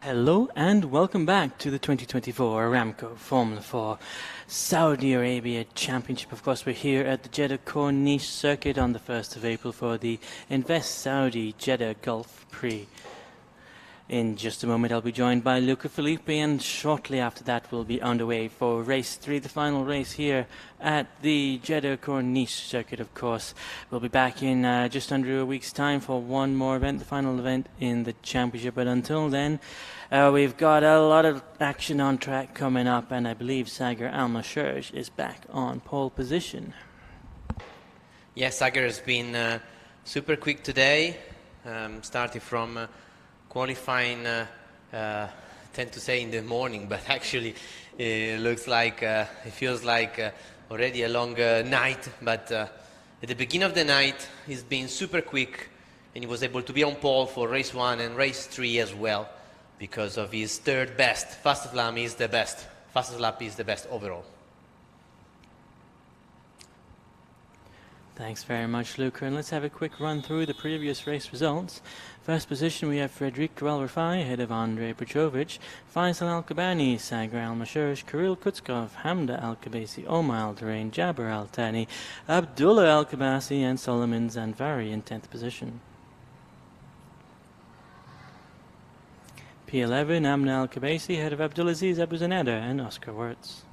Hello and welcome back to the 2024 Aramco Formula 4 Saudi Arabia Championship. Of course, we're here at the Jeddah Corniche circuit on the 1st of April for the Invest Saudi Jeddah Gulf Prix. In just a moment, I'll be joined by Luca Filippi, and shortly after that, we'll be underway for race 3, the final race here at the Jeddah Corniche circuit, of course. We'll be back in just under a week's time for one more event, the final event in the championship. But until then, we've got a lot of action on track coming up, and I believe Sagar Al-Masherj is back on pole position. Yes, Sagar has been super quick today, starting from qualifying, tend to say in the morning, but actually it looks like, it feels like already a long night, but at the beginning of the night he's been super quick, and he was able to be on pole for race 1 and race 3 as well, because of his third best. Fastest lap is the best. Fastest lap is the best overall. Thanks very much, Luca. And let's have a quick run through the previous race results. First position, we have Federico El Rafai ahead of Andrei Petrovic, Faisal Al-Kabani, Sagar Al-Masherj, Kirill Kutskov, Hamda Al-Kabasi, Omar Al-Durain, Jabir Al-Thani, Abdullah Al-Kabasi, and Solomon Zanvari in 10th position. P11, Amna Al-Kabasi ahead of Abdulaziz Abu Zanada and Oscar Wirtz.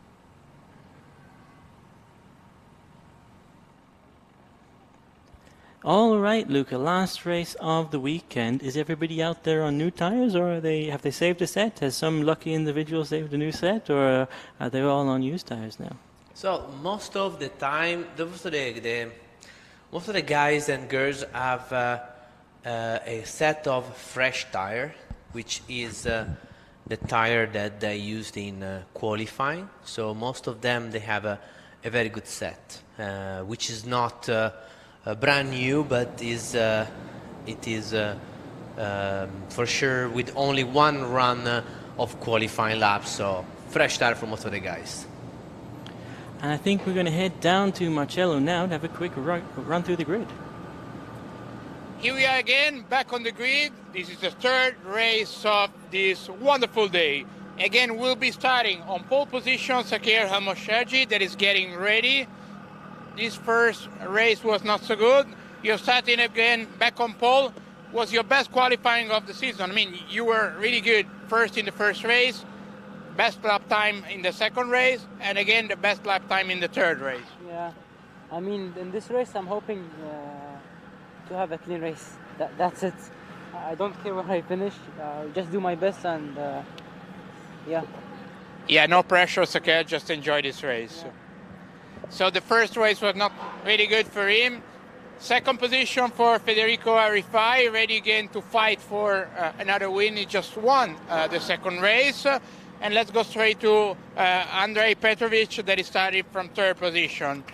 All right, Luca, last race of the weekend. Is everybody out there on new tires, or have they saved a set? Has some lucky individual saved a new set, or are they all on used tires now? So most of the time, most of the guys and girls have a set of fresh tire, which is the tire that they used in qualifying. So most of them, they have a very good set, which is not brand new, but it is for sure with only one run of qualifying laps, so fresh tire for most of the guys. And I think we're going to head down to Marcello now to have a quick run through the grid. Here we are again, back on the grid. This is the third race of this wonderful day. Again, we'll be starting on pole position, Sagar Al-Masherj, that is getting ready. This first race was not so good. You're starting again back on pole. Was your best qualifying of the season. I mean, you were really good first in the first race, best lap time in the second race, and again the best lap time in the third race. Yeah, I mean, in this race I'm hoping to have a clean race. That's it. I don't care where I finish. Just do my best, and yeah. Yeah, no pressure, Sagar. Just enjoy this race. Yeah. So the first race was not really good for him. Second position for Federico El Rafai, ready again to fight for another win. He just won the second race. And let's go straight to Andrei Petrovic, that is starting from third position.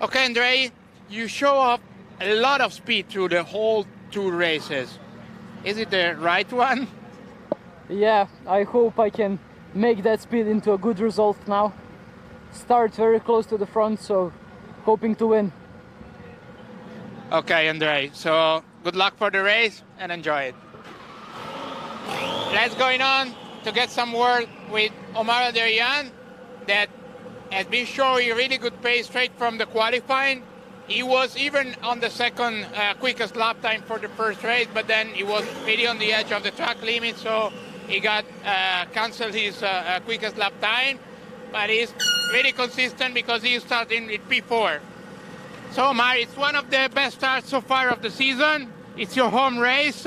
Okay, Andrei, you show off a lot of speed through the whole two races. Is it the right one? Yeah, I hope I can make that speed into a good result now. Start very close to the front, so hoping to win. Okay, Andrei, so good luck for the race and enjoy it. Let's going on to get some word with Omar Al-Durain, that has been showing a really good pace straight from the qualifying. He was even on the second quickest lap time for the first race, but then he was really on the edge of the track limit, so he got canceled his quickest lap time. But he's really consistent because he's starting with P4. So, Omar, it's one of the best starts so far of the season. It's your home race.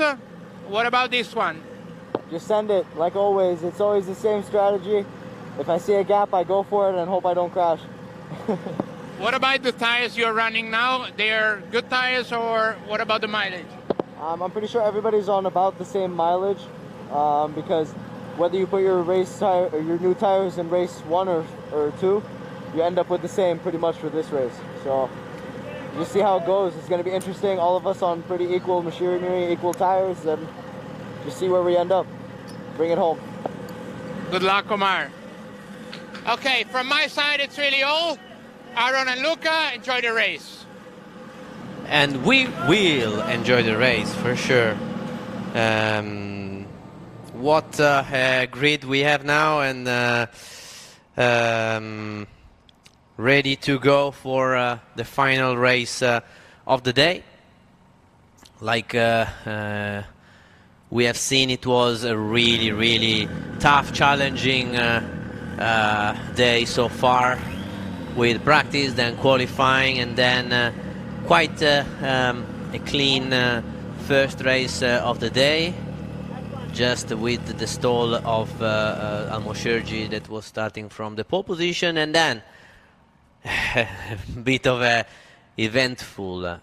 What about this one? Just send it, like always. It's always the same strategy. If I see a gap, I go for it and hope I don't crash. What about the tires you're running now? They're good tires, or what about the mileage? I'm pretty sure everybody's on about the same mileage, because whether you put your race tire or your new tires in race 1 or 2, you end up with the same pretty much for this race. So just see how it goes. It's going to be interesting. All of us on pretty equal machinery, equal tires, and just see where we end up. Bring it home. Good luck, Omar. Okay, from my side, it's really all. Aaron and Luca, enjoy the race. And we will enjoy the race for sure. what grid we have now, and ready to go for the final race of the day. Like we have seen, it was a really, really tough, challenging day so far, with practice, then qualifying, and then quite a clean first race of the day, just with the stall of Almoshergi that was starting from the pole position, and then a bit of a eventful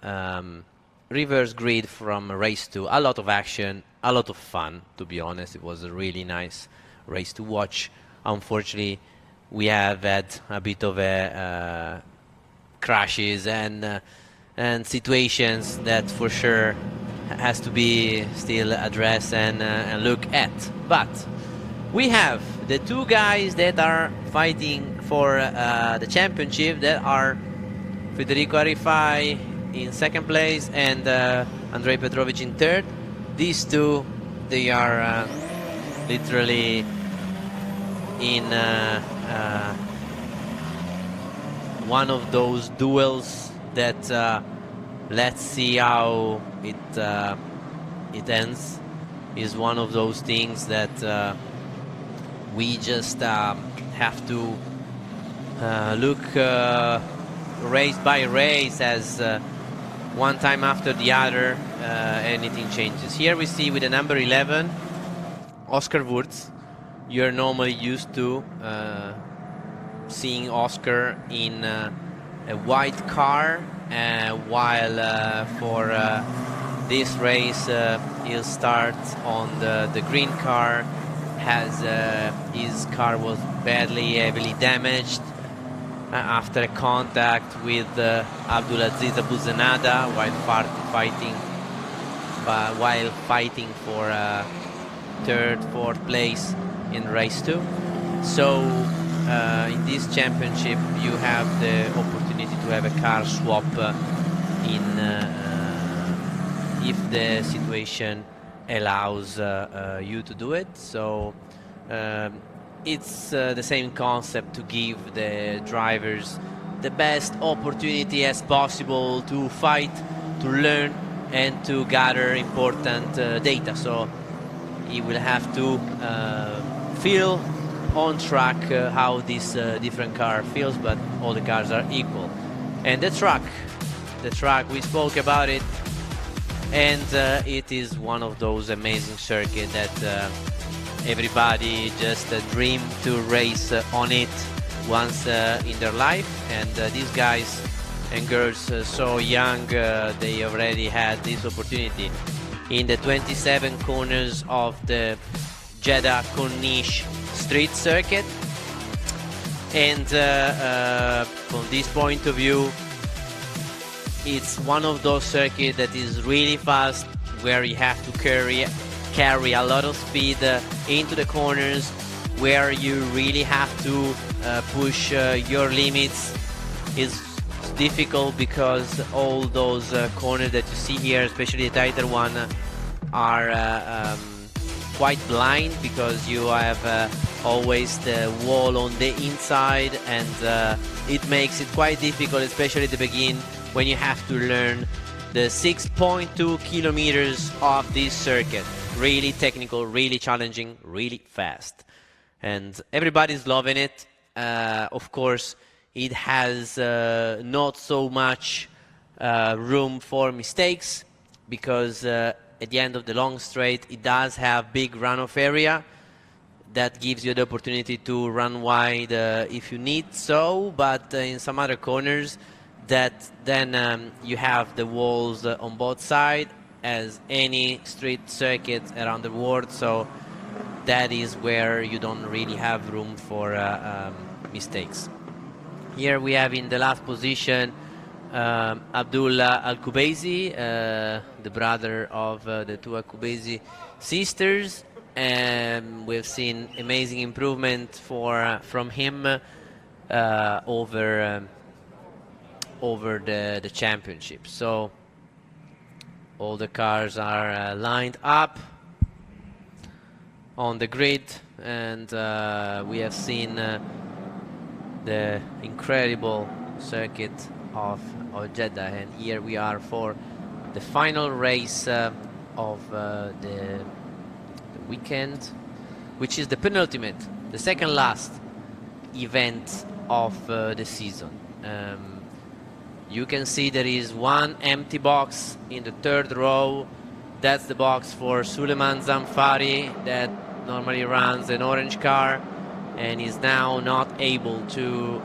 reverse grid from race 2. A lot of action, a lot of fun, to be honest. It was a really nice race to watch. Unfortunately, we have had a bit of a crashes and situations that for sure has to be still addressed and look at. But we have the two guys that are fighting for the championship, that are Federico Arifai in second place and Andrei Petrovic in third. These two, they are literally in one of those duels that let's see how it ends. Is one of those things that we just have to look race by race, as one time after the other anything changes. Here we see with the number 11 Oscar Wurz. You're normally used to seeing Oscar in a white car, while for this race he'll start on the green car. His car was heavily damaged after a contact with Abdulaziz Abuzenada while fighting for third, fourth place in race 2. So in this championship you have the opportunity to have a car swap if the situation allows you to do it. So it's the same concept, to give the drivers the best opportunity as possible to fight, to learn, and to gather important data. So he will have to feel on track how this different car feels, but all the cars are equal. And the track, we spoke about it, and it is one of those amazing circuits that everybody just dream to race on it once in their life. And these guys and girls, so young, they already had this opportunity in the 27 corners of the Jeddah Corniche street circuit. And from this point of view, it's one of those circuits that is really fast, where you have to carry a lot of speed into the corners, where you really have to push your limits. It's difficult because all those corners that you see here, especially the tighter one, are quite blind, because you have always the wall on the inside, and it makes it quite difficult, especially at the beginning, when you have to learn the 6.2 kilometers of this circuit. Really technical, really challenging, really fast, and everybody's loving it. Of course, it has not so much room for mistakes, because at the end of the long straight it does have big runoff area that gives you the opportunity to run wide if you need so, but in some other corners that then you have the walls on both sides, as any street circuit around the world. So that is where you don't really have room for mistakes. Here we have in the last position Abdullah Al-Kubaisi, the brother of the two Al-Kubaisi sisters, and we've seen amazing improvement from him over the championship. So all the cars are lined up, on the grid, and we have seen the incredible circuit of Jeddah, and here we are for the final race of the weekend, which is the penultimate, the second last event of the season. You can see there is one empty box in the third row. That's the box for Suleiman Zamfari, that normally runs an orange car and is now not able to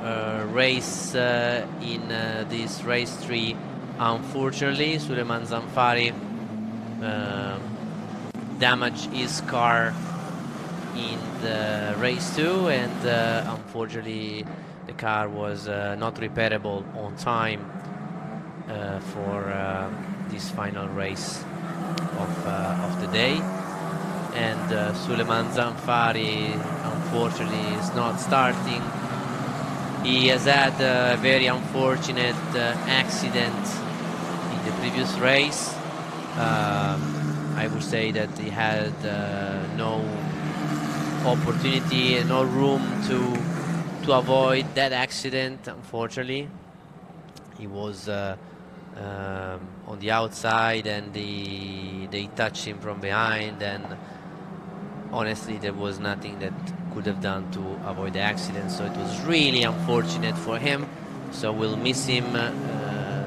race in this race 3. Unfortunately, Suleiman Zamfari damaged his car in the race 2, and unfortunately the car was not repairable on time for this final race of the day. And Suleiman Zamfari unfortunately is not starting. He has had a very unfortunate accident in the previous race. I would say that he had no opportunity and no room to avoid that accident. Unfortunately, he was on the outside, and they touched him from behind, and honestly there was nothing that could have done to avoid the accident, so it was really unfortunate for him. So we'll miss him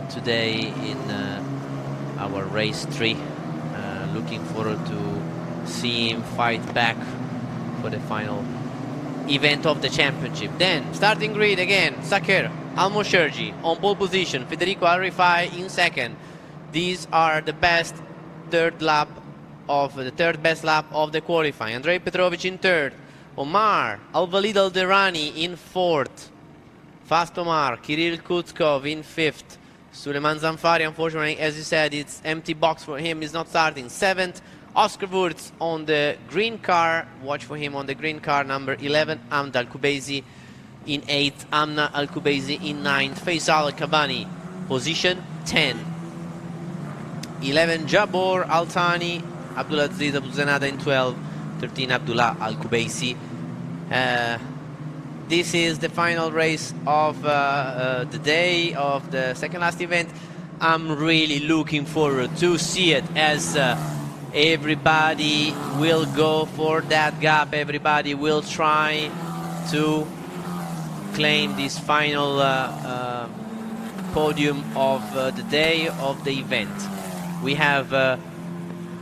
today in our race 3. Looking forward to see him fight back for the final event of the championship. Then starting grid again, Sakir Al-Mosherji on pole position, Federico Al-Rifai in second. These are the best third best lap of the qualifying. Andrei Petrovic in third, Omar Al-Walid Al-Derani in fourth, Fast Omar, Kirill Kutskov in fifth, Suleiman Zamfari, unfortunately, as you said, it's empty box for him, he's not starting. Seventh, Oscar Wurz on the green car, watch for him on the green car, number 11, Amna Al-Kubaisi in 8th, Amna Al-Kubaisi in 9th, Faisal Al-Kabani, position 10. 11, Jabor Al-Thani, Abdulaziz Abu Zanada in 12, 13, Abdullah Al-Kubaisi. This is the final race of the day of the second last event. I'm really looking forward to see it, as everybody will go for that gap. Everybody will try to claim this final podium of the day of the event. We have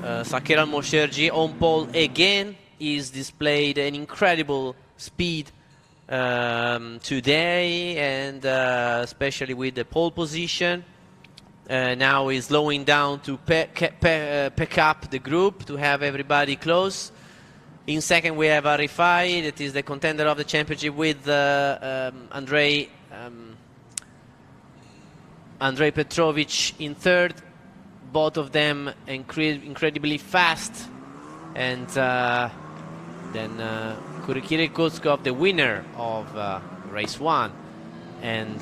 Sakir Al-Mosherji on pole again. He's displayed an incredible speed today, and especially with the pole position. Now he's slowing down to pick up the group, to have everybody close. In second we have Arifai, that is the contender of the championship, with Andrei Petrovic in third. Both of them incredibly fast. And then Kirill Kutskov, the winner of race 1, and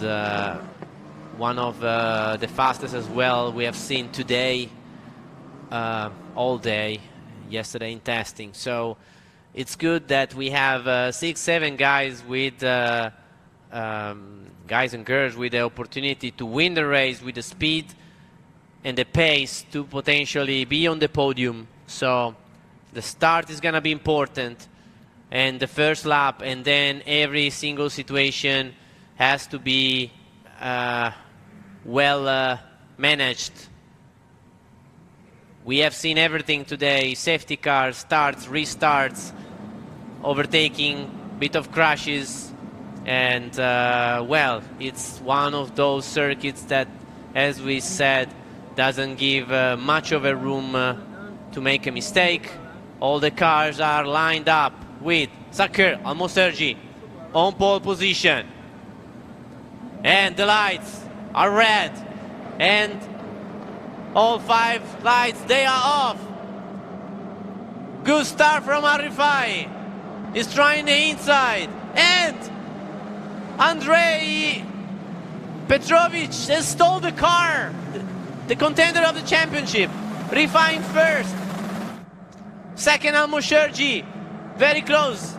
one of the fastest as well we have seen today, all day, yesterday in testing. So it's good that we have 6-7 guys with guys and girls with the opportunity to win the race, with the speed and the pace to potentially be on the podium. So the start is gonna be important, and the first lap, and then every single situation has to be well managed. We have seen everything today: safety cars, starts, restarts, overtaking, bit of crashes, and well, it's one of those circuits that, as we said, doesn't give much of a room to make a mistake. All the cars are lined up with Sakir Al-Mosherji on pole position, and the lights are red, and all 5 lights, they are off. Good start from Arifai. He's trying the inside, and Andrei Petrovic has stole the car, the contender of the championship. Rifai in first, second Al-Mosherji, very close.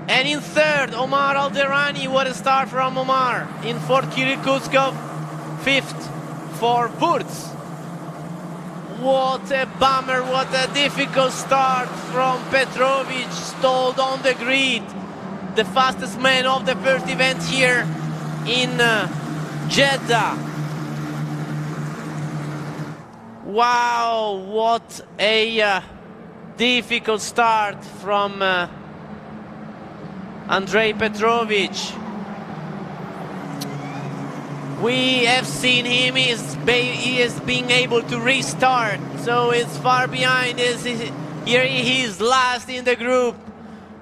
And in third, Omar Alderani. What a start from Omar. In fourth, Kirill Kutskov. Fifth for Wurz. What a bummer, what a difficult start from Petrovic, stalled on the grid. The fastest man of the first event here in Jeddah. Wow, what a difficult start from Andrei Petrovic. We have seen him, he is being able to restart, so it's far behind. Here he is, last in the group.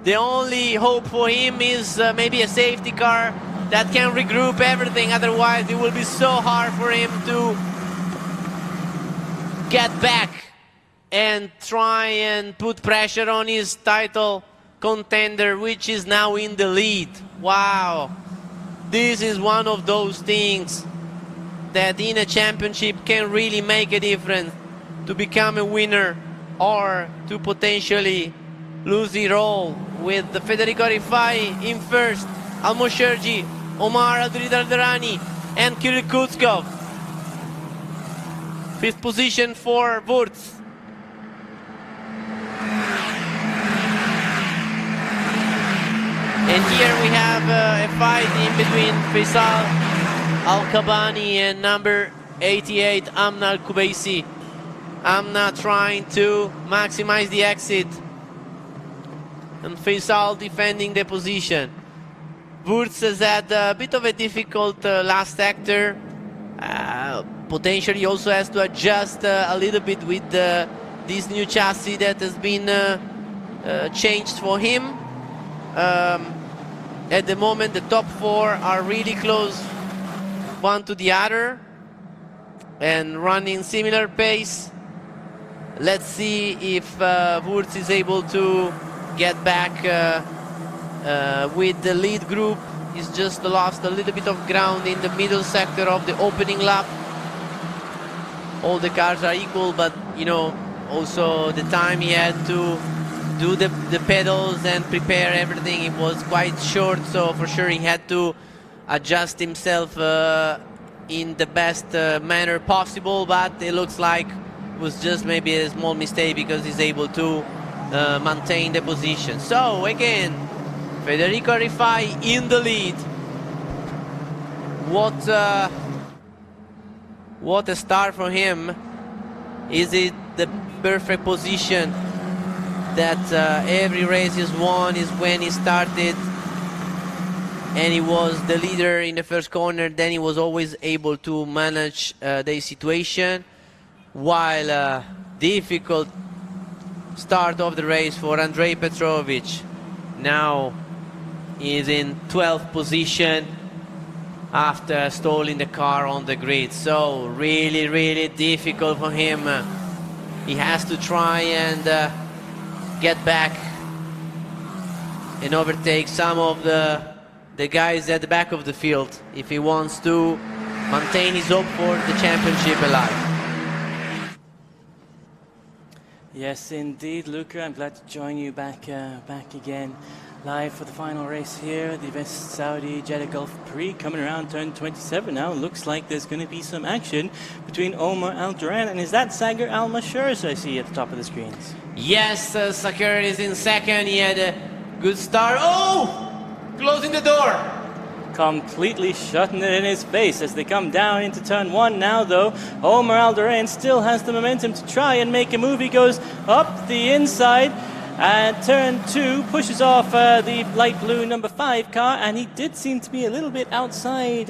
The only hope for him is maybe a safety car that can regroup everything, otherwise it will be so hard for him to get back and try and put pressure on his title contender, which is now in the lead. Wow. This is one of those things that in a championship can really make a difference, to become a winner or to potentially lose it all. With the Federico Rifai in first, Almosherji, Omar Alderani and Kirill Kutskov. Fifth position for Wurz. And here we have a fight in between Faisal Al-Kabani and number 88, Amna Al-Kubaisi. Amna trying to maximize the exit, and Faisal defending the position. Wurz has had a bit of a difficult last sector. Potentially also has to adjust a little bit with this new chassis that has been changed for him. At the moment, the top four are really close one to the other and running similar pace. Let's see if Wurz is able to get back with the lead group. He's just lost a little bit of ground in the middle sector of the opening lap. All the cars are equal, but you know, also the time he had to do the pedals and prepare everything, it was quite short, so for sure he had to adjust himself in the best manner possible, but it looks like it was just maybe a small mistake because he's able to maintain the position. So again, Federico Rifai in the lead. What a start for him. Is it the perfect position that every race is won is when he started and he was the leader in the first corner, then he was always able to manage the situation, while difficult start of the race for Andrei Petrovic. Now is in 12th position after stalling the car on the grid, so really difficult for him. He has to try and get back and overtake some of the guys at the back of the field if he wants to maintain his hope for the championship alive. Yes, indeed, Luca. I'm glad to join you back again, live for the final race here, the West Saudi Jeddah Gulf Prix, coming around turn 27 now. Looks like there's going to be some action between Omar Al-Duran and is that Sagar Al-Mashurs I see at the top of the screens? Yes, Sagar is in second. He had a good start. Oh! Closing the door. Completely shutting it in his face as they come down into turn one now, though. Omar Al-Duran still has the momentum to try and make a move. He goes up the inside and turn two pushes off the light blue number 5 car, and he did seem to be a little bit outside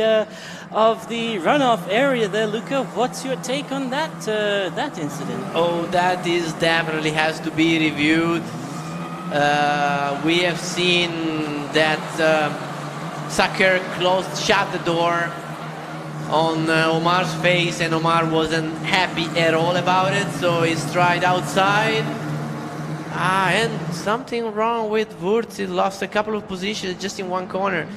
of the runoff area there. Luca, what's your take on that incident? Oh, that is definitely has to be reviewed. We have seen that Sagar shut the door on Omar's face, and Omar wasn't happy at all about it, so he's tried outside. And something wrong with Wurz. He lost a couple of positions just in one corner,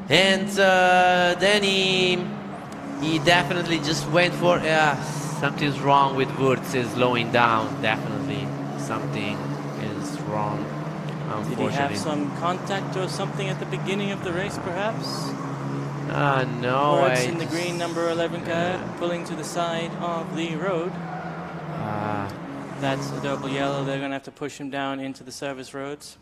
and then he definitely just went for something's wrong with Wurz. Is slowing down. Definitely something is wrong. Did he have some contact or something at the beginning of the race, perhaps? No. Words in the green number 11 car pulling to the side of the road. That's a double yellow. They're going to have to push him down into the service roads.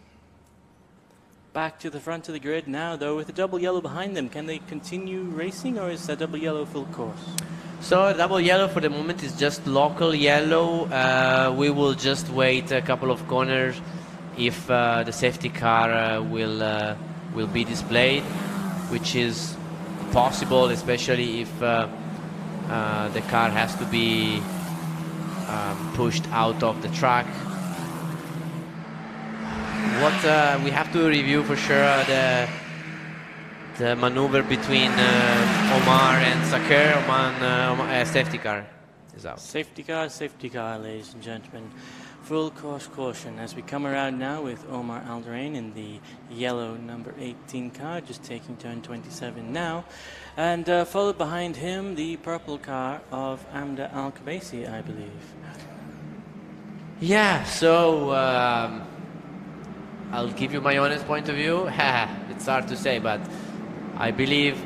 Back to the front of the grid now, though, with a double yellow behind them. Can they continue racing, or is that double yellow full course? So double yellow for the moment is just local yellow. We will just wait a couple of corners if the safety car will be displayed, which is possible, especially if the car has to be pushed out of the track. What we have to review for sure the maneuver between Omar and Saker. Safety car is out. Safety car, ladies and gentlemen. Full course caution as we come around now with Omar Alderain in the yellow number 18 car, just taking turn 27 now. And followed behind him, the purple car of Amda Al-Khabaisi, I believe. Yeah, so I'll give you my honest point of view. It's hard to say, but I believe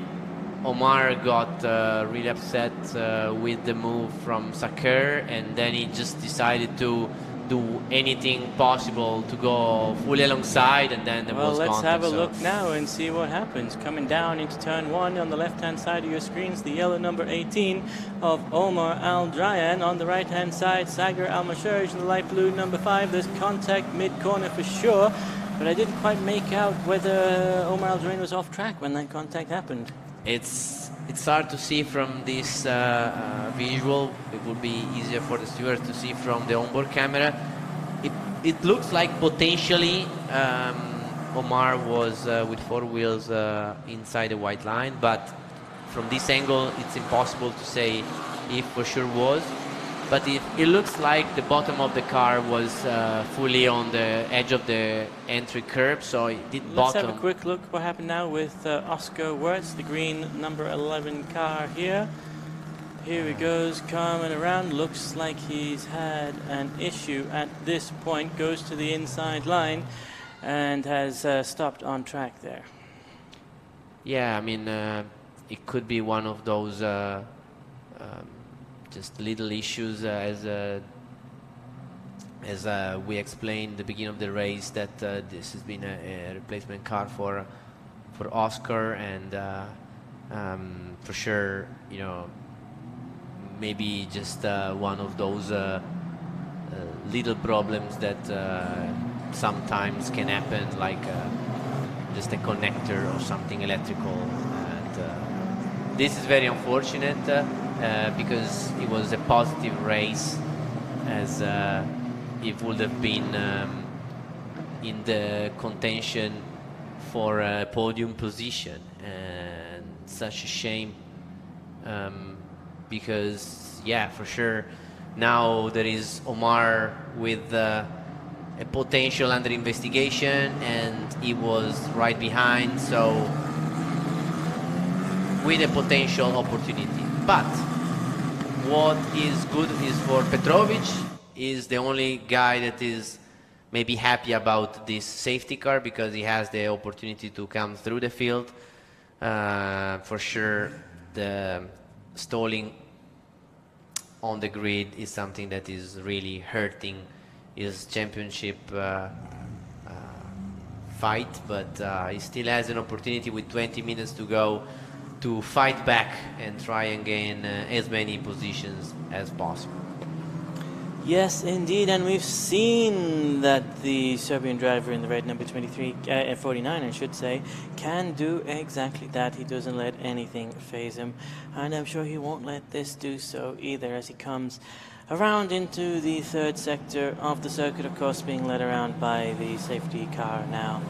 Omar got really upset with the move from Saker, and then he just decided to do anything possible to go fully alongside, and then there was contact. Well, let's have a look now and see what happens. Coming down into turn 1 on the left-hand side of your screens, the yellow number 18 of Omar Al-Drayan. On the right-hand side, Sagar Al-Masharj in the light blue number 5. There's contact mid-corner for sure, but I didn't quite make out whether Omar Al-Drayan was off track when that contact happened. It's hard to see from this visual. It would be easier for the steward to see from the onboard camera. It looks like potentially Omar was with 4 wheels inside the white line, but from this angle it's impossible to say if for sure was. But it looks like the bottom of the car was fully on the edge of the entry curb, so it did bottom. Let's have a quick look what happened now with Oscar Wirtz, the green number 11 car here. Here he goes, coming around. Looks like he's had an issue at this point. Goes to the inside line and has stopped on track there. Yeah, I mean, it could be one of those just little issues as we explained at the beginning of the race, that this has been a replacement car for Oscar, and for sure, you know, maybe just one of those little problems that sometimes can happen, like just a connector or something electrical. And this is very unfortunate because it was a positive race, as it would have been in the contention for a podium position, and such a shame because, yeah, for sure, now there is Omar with a potential under investigation, and he was right behind, so with a potential opportunity. But what is good is for Petrovic, is the only guy that is maybe happy about this safety car, because he has the opportunity to come through the field. For sure, the stalling on the grid is something that is really hurting his championship fight, but he still has an opportunity with 20 minutes to go to fight back and try and gain as many positions as possible. Yes, indeed, and we've seen that the Serbian driver in the red number 49, I should say, can do exactly that. He doesn't let anything faze him, and I'm sure he won't let this do so either, as he comes around into the third sector of the circuit, of course being led around by the safety car now.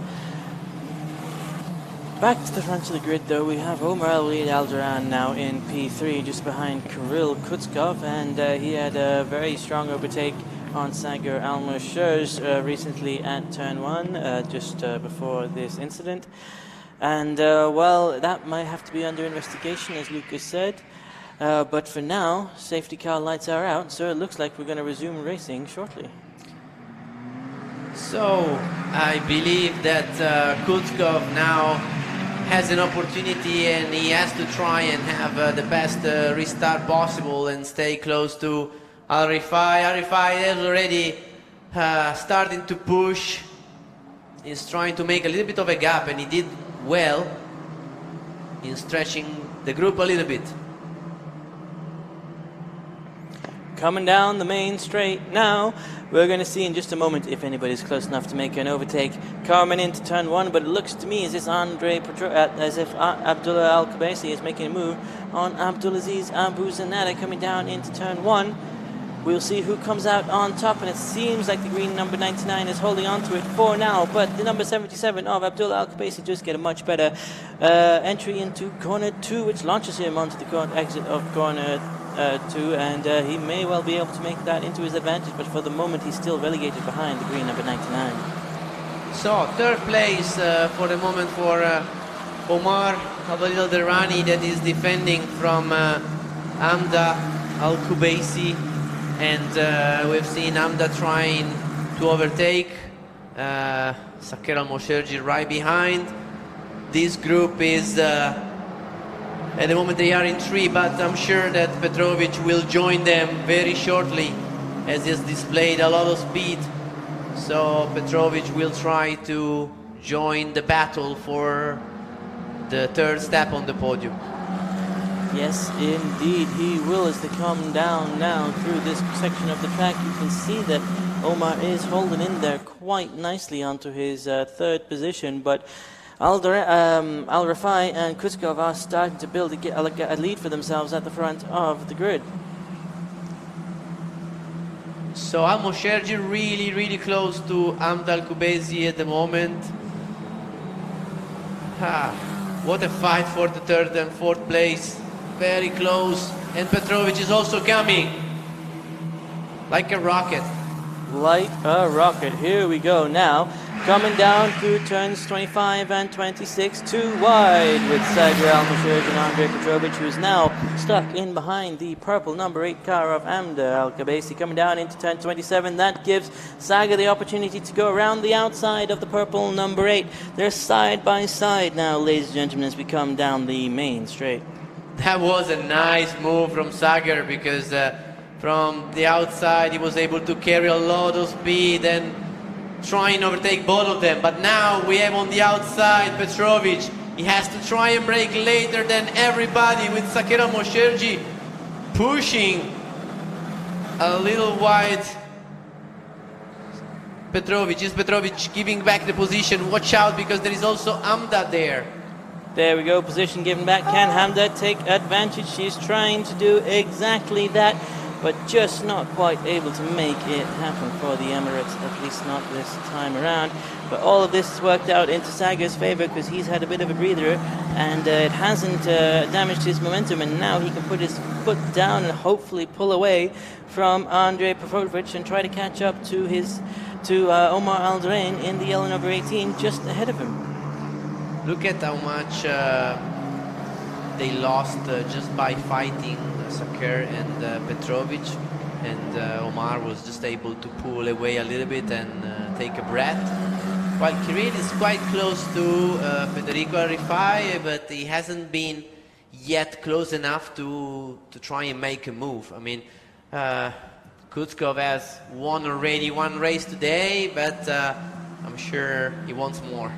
Back to the front of the grid, though, we have Omar Alduran now in P3, just behind Kirill Kutskov, and he had a very strong overtake on Sagar Almashurj recently at turn 1, just before this incident. And, well, that might have to be under investigation, as Lucas said. But for now, safety car lights are out, so it looks like we're going to resume racing shortly. So I believe that Kutkov now has an opportunity, and he has to try and have the best restart possible and stay close to Al Rifai. Al Rifai is already starting to push. He's trying to make a little bit of a gap, and he did well in stretching the group a little bit. Coming down the main straight now. We're going to see in just a moment if anybody's close enough to make an overtake. Carmen into turn one, but it looks to me as if Abdullah Al-Khabaisi is making a move on Abdulaziz Abu Zanada coming down into turn one. We'll see who comes out on top, and it seems like the green number 99 is holding on to it for now, but the number 77 of Abdullah Al-Khabaisi just get a much better entry into corner two, which launches him onto the exit of corner two, and he may well be able to make that into his advantage, but for the moment he's still relegated behind the green number 99. So third place for the moment for Omar Al-Derani, that is defending from Amda Al-Khubaisi, and we've seen Amda trying to overtake Saker Al-Mosherji right behind. This group is at the moment they are in three, but I'm sure that Petrovic will join them very shortly, as he has displayed a lot of speed. So Petrovic will try to join the battle for the third step on the podium. Yes, indeed, he will. As they come down now through this section of the track, you can see that Omar is holding in there quite nicely onto his third position, but Al-Rifai and Kutkov are starting to build a lead for themselves at the front of the grid. So Al-Mosherji really close to Amd Al-Khubaisi at the moment. What a fight for the third and fourth place. Very close. And Petrovic is also coming. Like a rocket. Like a rocket. Here we go now. Coming down through turns 25 and 26, too wide with Sagar Al-Mosherji and Andrei Petrovic, who is now stuck in behind the purple number 8 car of Amda Al-Khabaisi. Coming down into turn 27, that gives Sagar the opportunity to go around the outside of the purple number 8. They're side by side now, ladies and gentlemen, as we come down the main straight. That was a nice move from Sagar, because from the outside he was able to carry a lot of speed and try and overtake both of them. But now we have on the outside Petrovic. He has to try and brake later than everybody, with Saker Al-Mosherji pushing a little wide. Petrovic giving back the position. Watch out, because there is also Amda there. There we go, position given back. Can Hamda take advantage? She's trying to do exactly that, but just not quite able to make it happen for the Emirates, at least not this time around. But all of this has worked out into Sagar's favor, because he's had a bit of a breather, and it hasn't damaged his momentum, and now he can put his foot down and hopefully pull away from Andrei Petrovic and try to catch up to Omar Al-Durain in the yellow number 18 just ahead of him. Look at how much they lost just by fighting Saker and Petrovic, and Omar was just able to pull away a little bit and take a breath. While Kirill is quite close to Federico Rifai, but he hasn't been yet close enough to try and make a move. I mean, Kutkov has won already one race today, but I'm sure he wants more.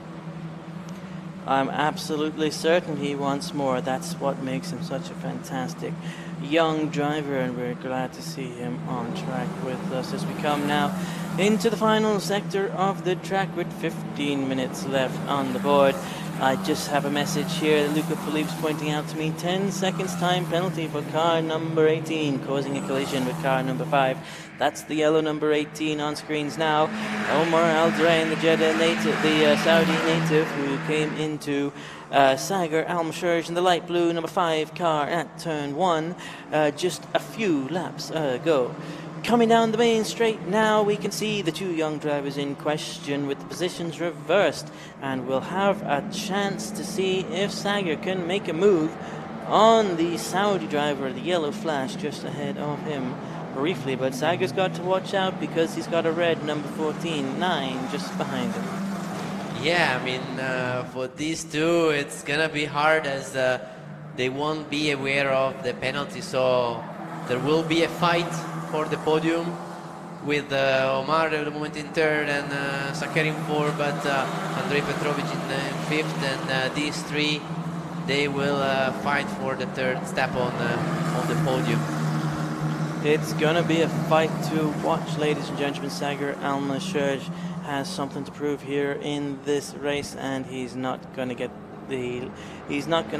I'm absolutely certain he wants more. That's what makes him such a fantastic young driver, and we're glad to see him on track with us as we come now into the final sector of the track with 15 minutes left on the board. I just have a message here that Luca Philippe's pointing out to me. 10 seconds time penalty for car number 18, causing a collision with car number 5. That's the yellow number 18 on screens now. Omar Al-Durain, the Jeddah native, the Saudi native, who came into Sagar Al-Mosherji in the light blue number 5 car at turn 1 just a few laps ago. Coming down the main straight now, we can see the two young drivers in question with the positions reversed, and we'll have a chance to see if Sagar can make a move on the Saudi driver, the yellow flash just ahead of him briefly, but Sager's got to watch out because he's got a red number 14, 9 just behind him. Yeah, I mean, for these two, it's gonna be hard as they won't be aware of the penalty, so there will be a fight for the podium with Omar at the moment in third and Sakari in fourth, but Andrei Petrovic in fifth, and these three, they will fight for the third step on the podium. It's gonna be a fight to watch, ladies and gentlemen. Sagar Almashirj has something to prove here in this race, and he's not gonna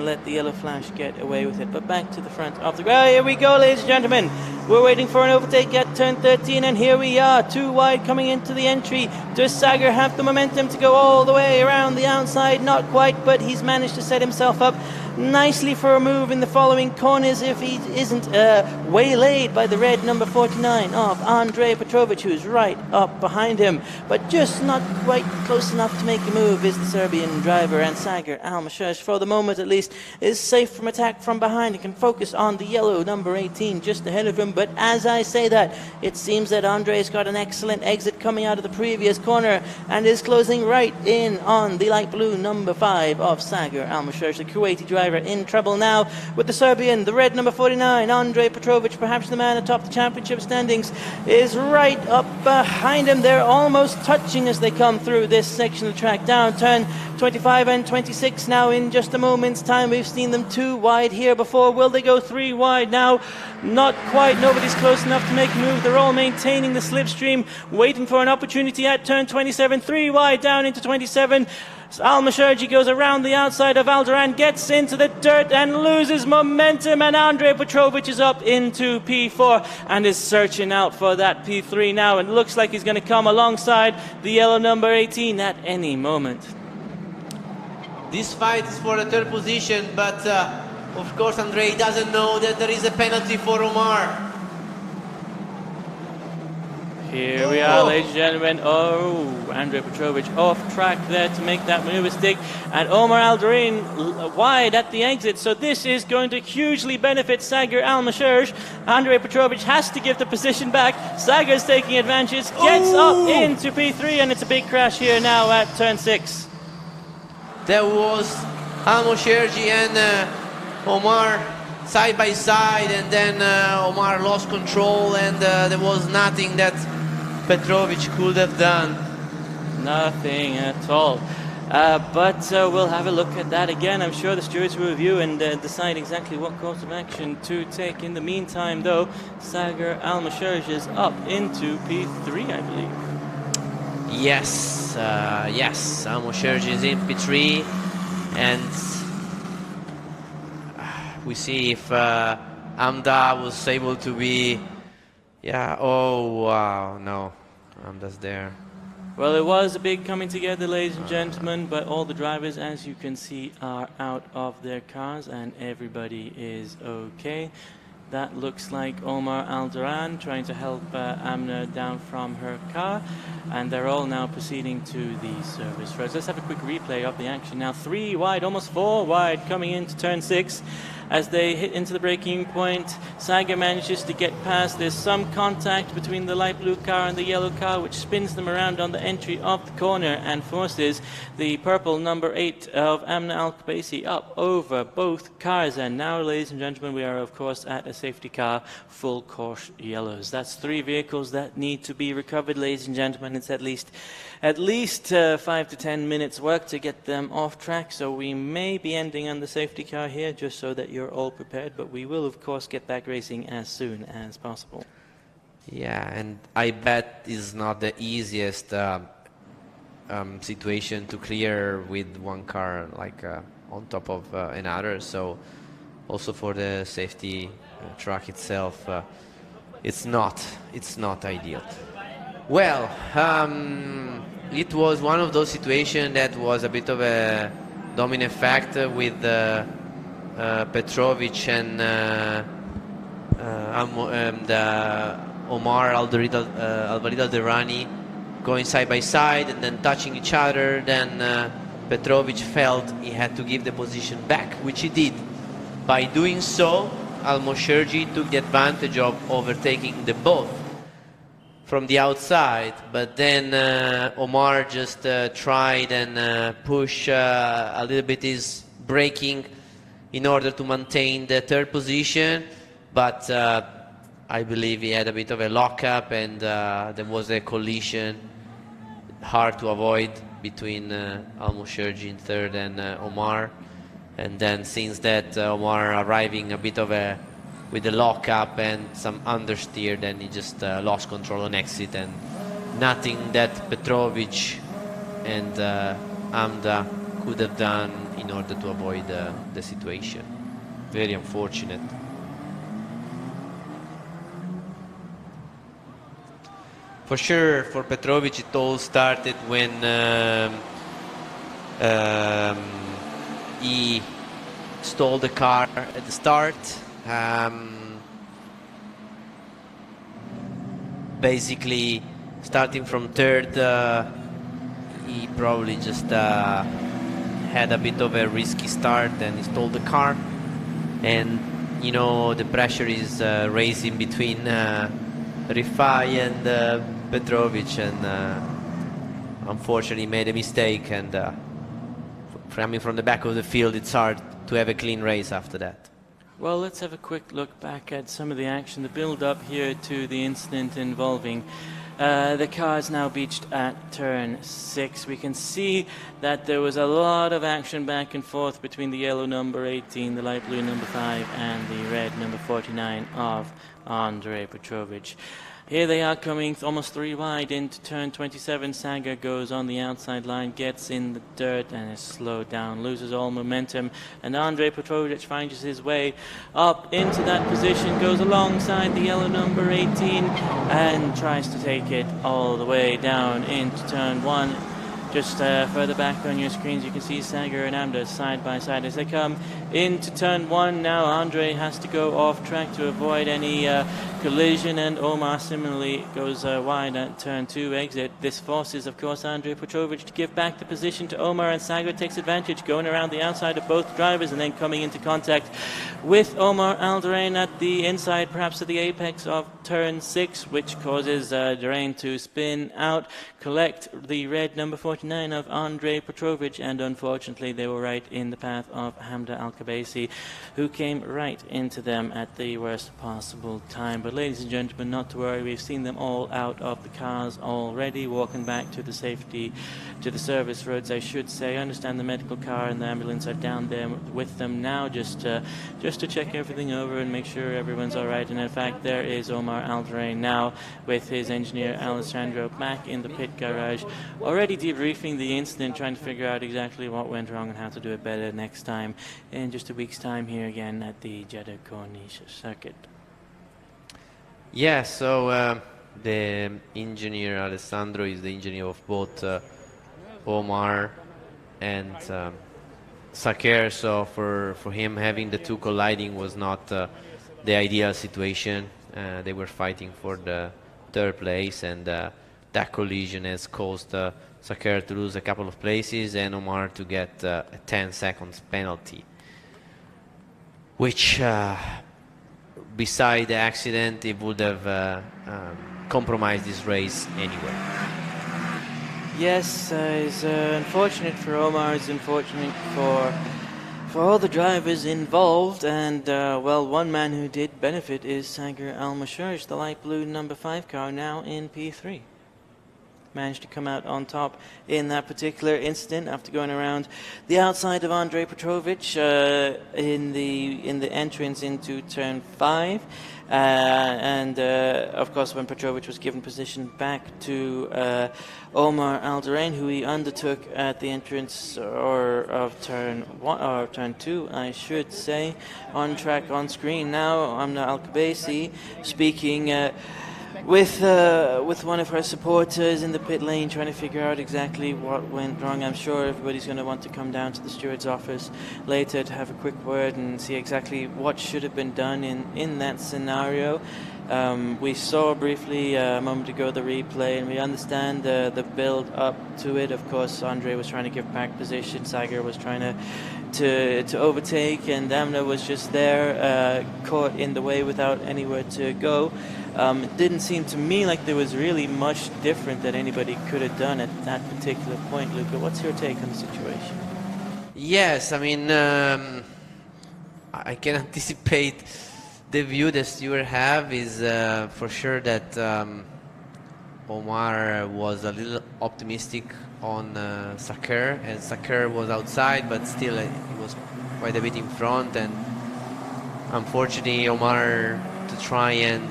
let the yellow flash get away with it. But back to the front of the ground. Here we go, ladies and gentlemen. We're waiting for an overtake at turn 13, and here we are, too wide coming into the entry. Does Sagar have the momentum to go all the way around the outside? Not quite, but he's managed to set himself up nicely for a move in the following corners if he isn't waylaid by the red number 49 of Andrei Petrovic, who's right up behind him, but just not quite close enough to make a move is the Serbian driver. And Sagar Almashirj, for the moment at least, is safe from attack from behind and can focus on the yellow number 18 just ahead of him. But as I say that, it seems that Andrei's got an excellent exit coming out of the previous corner and is closing right in on the light blue number 5 of Sagar Almashirj, the Kuwaiti driver, in trouble now with the Serbian. The red number 49, Andrei Petrovic, perhaps the man atop the championship standings, is right up behind him. They're almost touching as they come through this section of track. Down turn 25 and 26 now in just a moment's time. We've seen them 2 wide here before. Will they go 3 wide now? Not quite. Nobody's close enough to make a move. They're all maintaining the slipstream, waiting for an opportunity at turn 27. 3 wide down into 27. Almashirj goes around the outside of Alderan, gets into the dirt and loses momentum, and Andrei Petrovic is up into P4 and is searching out for that P3 now, and looks like he's going to come alongside the yellow number 18 at any moment. This fight is for the third position, but of course Andrei doesn't know that there is a penalty for Omar. Here we are, ladies and gentlemen. Oh, Andrei Petrovic off track there to make that maneuver stick. And Omar Alderin wide at the exit. So this is going to hugely benefit Sagar Almashirj. Andrei Petrovic has to give the position back. Sagar's taking advantage, gets up into P3, and it's a big crash here now at turn 6. There was Almashirj and Omar side by side, and then Omar lost control, and there was nothing that Petrovic could have done. Nothing at all. But we'll have a look at that again. I'm sure the stewards will review and decide exactly what course of action to take. In the meantime, though, Sagar Almashirj is up into P3, I believe. Yes, yes, Almashirj is in P3, and we see if Amda was able to be... Yeah, oh, wow, no, Amda's there. Well, it was a big coming together, ladies and gentlemen, but all the drivers, as you can see, are out of their cars and everybody is okay. That looks like Omar Alderan trying to help Amna down from her car, and they're all now proceeding to the service roads. Let's have a quick replay of the action now. 3 wide, almost 4 wide, coming into turn 6. As they hit into the braking point, Sagar manages to get past. There's some contact between the light blue car and the yellow car, which spins them around on the entry of the corner and forces the purple number 8 of Amna Al-Khabaisi up over both cars. And now, ladies and gentlemen, we are, of course, at a safety car, full course yellows. That's 3 vehicles that need to be recovered, ladies and gentlemen. It's at least 5 to 10 minutes work to get them off track, so we may be ending on the safety car here just so that you're all prepared, but we will of course get back racing as soon as possible. Yeah, and I bet it's not the easiest situation to clear with one car like on top of another, so also for the safety truck itself it's not ideal. Well, it was one of those situations that was a bit of a domino effect with Petrovic and Omar Alvarid Alderani going side by side and then touching each other. Then Petrovic felt he had to give the position back, which he did. By doing so, Al-Mosherji took the advantage of overtaking the both from the outside, but then Omar just tried and push a little bit his braking in order to maintain the third position, but I believe he had a bit of a lockup and there was a collision hard to avoid between Al-Mosherji in third and Omar. And then since that, Omar arriving a bit of a with the lockup and some understeer, then he just lost control on exit, and nothing that Petrovic and Amda could have done in order to avoid the situation. Very unfortunate. For sure, for Petrovic, it all started when he stole the car at the start. Basically, starting from third, he probably just had a bit of a risky start and he stole the car. And, you know, the pressure is raising between Rifai and Petrovic, and unfortunately made a mistake, and coming from the back of the field, it's hard to have a clean race after that. Well, let's have a quick look back at some of the action, the build-up here to the incident involving the cars now beached at turn 6. We can see that there was a lot of action back and forth between the yellow number 18, the light blue number 5, and the red number 49 of Andrei Petrovic. Here they are coming almost 3 wide into turn 27. Sager goes on the outside line, gets in the dirt and is slowed down, loses all momentum. And Andrei Petrovic finds his way up into that position, goes alongside the yellow number 18 and tries to take it all the way down into turn 1. Just further back on your screens, you can see Sager and Amda side by side as they come into turn 1. Now Andre has to go off track to avoid any collision, and Omar similarly goes wide at turn 2 exit. This forces, of course, Andrei Petrovic to give back the position to Omar, and Sager takes advantage, going around the outside of both drivers and then coming into contact with Omar Alderain at the inside, perhaps at the apex of turn 6, which causes Derain to spin out, collect the red number 49 of Andrei Petrovic, and unfortunately they were right in the path of Hamda Al-Kabaisi, who came right into them at the worst possible time. But ladies and gentlemen, not to worry, we've seen them all out of the cars already, walking back to the safety, to the service roads, I should say. I understand the medical car and the ambulance are down there with them now, just to check everything over and make sure everyone's all right. And in fact, there is Omar Alderain now with his engineer Alessandro back in the pit garage, already debriefing the incident, trying to figure out exactly what went wrong and how to do it better next time in just a week's time here again at the Jeddah Corniche circuit. Yeah, so the engineer Alessandro is the engineer of both Omar and Saker, so for him having the two colliding was not the ideal situation. They were fighting for the third place, and that collision has caused Saker to lose a couple of places and Omar to get a 10 seconds penalty, which beside the accident, it would have compromised this race anyway. Yes, it's unfortunate for Omar, it's unfortunate for all the drivers involved, and well, one man who did benefit is Sager Al-Mashurj, the light blue number 5 car, now in P3. Managed to come out on top in that particular incident after going around the outside of Andrei Petrovic in the entrance into turn 5, and of course when Petrovic was given position back to Omar Alderain, who he undertook at the entrance of turn 1 or turn 2, I should say, on track on screen now. Amna Al-Kabaisi speaking with one of her supporters in the pit lane, trying to figure out exactly what went wrong. I'm sure everybody's going to want to come down to the steward's office later to have a quick word and see exactly what should have been done in that scenario. We saw briefly a moment ago the replay, and we understand the build up to it. Of course, Andre was trying to give back position, Sager was trying to to overtake, and Damna was just there, caught in the way without anywhere to go. It didn't seem to me like there was really much different that anybody could have done at that particular point. Luca, what's your take on the situation? Yes, I mean, I can anticipate the view that Stewart have is for sure that Omar was a little optimistic on Saker, and Saker was outside, but still he was quite a bit in front, and unfortunately Omar, to try and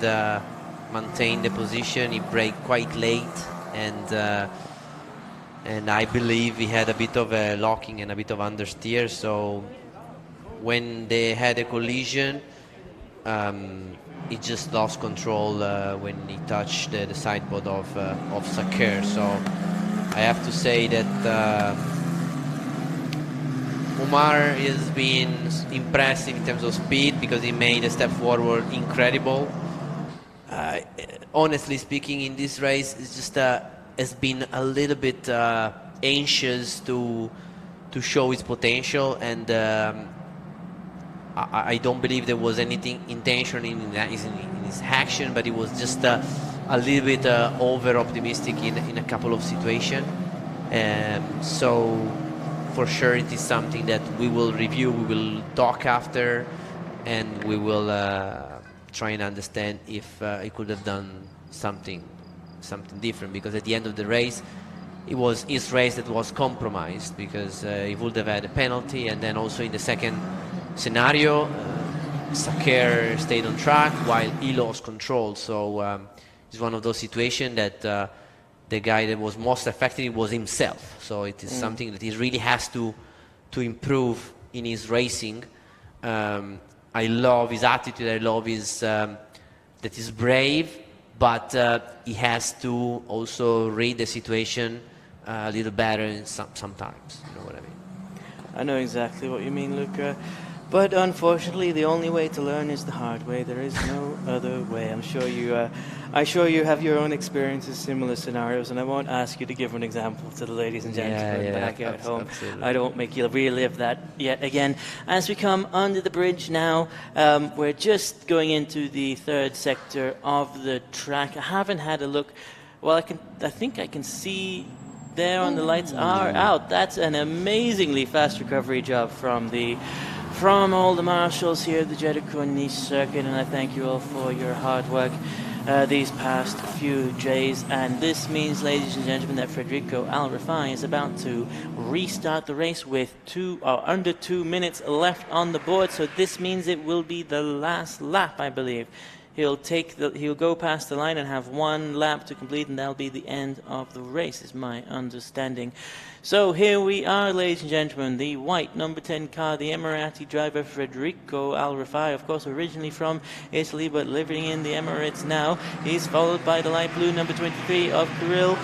maintain the position, he braked quite late, and I believe he had a bit of a locking and a bit of understeer, so when they had a collision, he just lost control when he touched the sideboard of Saker. So I have to say that Omar has been impressive in terms of speed because he made a step forward incredible. Honestly speaking, in this race, it's just has been a little bit anxious to show his potential, and I don't believe there was anything intentional in his action, but he was just a little bit over optimistic in a couple of situations. So for sure it is something that we will review, we will talk after, and we will try and understand if he could have done something different, because at the end of the race it was his race that was compromised, because he would have had a penalty, and then also in the second scenario Saker stayed on track while he lost control. So it's one of those situations that the guy that was most affected was himself, so it is something that he really has to improve in his racing. I love his attitude, I love his that he's brave, but he has to also read the situation a little better sometimes, you know what I mean. I know exactly what you mean, Luca. But unfortunately, the only way to learn is the hard way. There is no other way. I'm sure you have your own experiences, similar scenarios, and I won't ask you to give an example to the ladies and gentlemen back at home. Absolutely. I don't make you relive that yet again. As we come under the bridge now, we're just going into the third sector of the track. I haven't had a look. Well, I think I can see there on the lights are out. That's an amazingly fast recovery job from all the marshals here at the Jeddah Corniche circuit, and I thank you all for your hard work these past few days. And this means, ladies and gentlemen, that Federico Al Rifai is about to restart the race with under 2 minutes left on the board. So this means it will be the last lap, I believe. He'll go past the line and have one lap to complete, and that'll be the end of the race, is my understanding. So here we are, ladies and gentlemen, the white number 10 car, the Emirati driver Federico Al Rifai, of course originally from Italy but living in the Emirates now. He's followed by the light blue number 23 of Kirill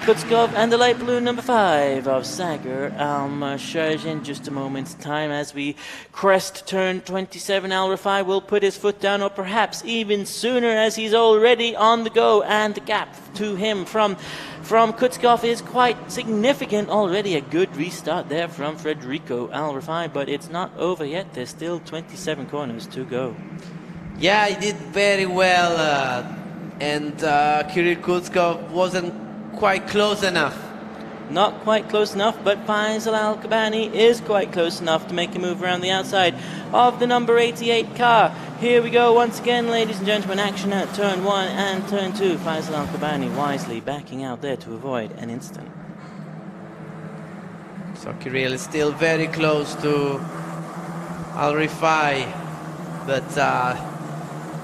Kutskov and the light blue number 5 of Sagar Al-Masharj. In just a moment's time, as we crest turn 27, Al Rifai will put his foot down, or perhaps even sooner, as he's already on the go, and the gap to him from Kutskov is quite significant already. A good restart there from Federico Al Rifai, but it's not over yet. There's still 27 corners to go. Yeah, he did very well, and Kirill Kutskov wasn't quite close enough. Not quite close enough, but Faisal Al-Kabani is quite close enough to make a move around the outside of the number 88 car. Here we go once again, ladies and gentlemen. Action at turn 1 and turn 2. Faisal Al-Kabani wisely backing out there to avoid an incident. So Kirill is still very close to Al Rifai, but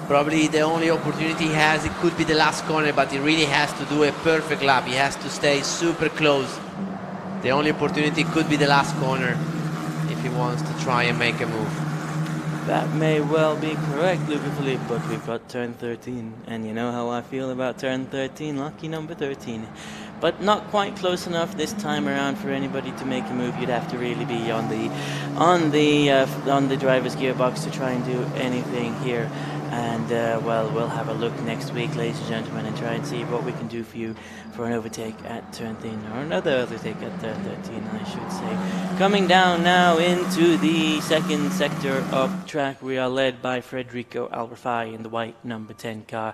probably the only opportunity he has, it could be the last corner, but he really has to do a perfect lap. He has to stay super close. The only opportunity could be the last corner if he wants to try and make a move. That may well be correct, Luca Philippe, but we've got turn 13, and you know how I feel about turn 13, lucky number 13. But not quite close enough this time around for anybody to make a move. You'd have to really be on the driver's gearbox to try and do anything here. And well, we'll have a look next week, ladies and gentlemen, and try and see what we can do for you for an overtake at turn 13, or another overtake at turn 13, I should say. Coming down now into the second sector of the track, we are led by Federico Alrafai in the white number 10 car.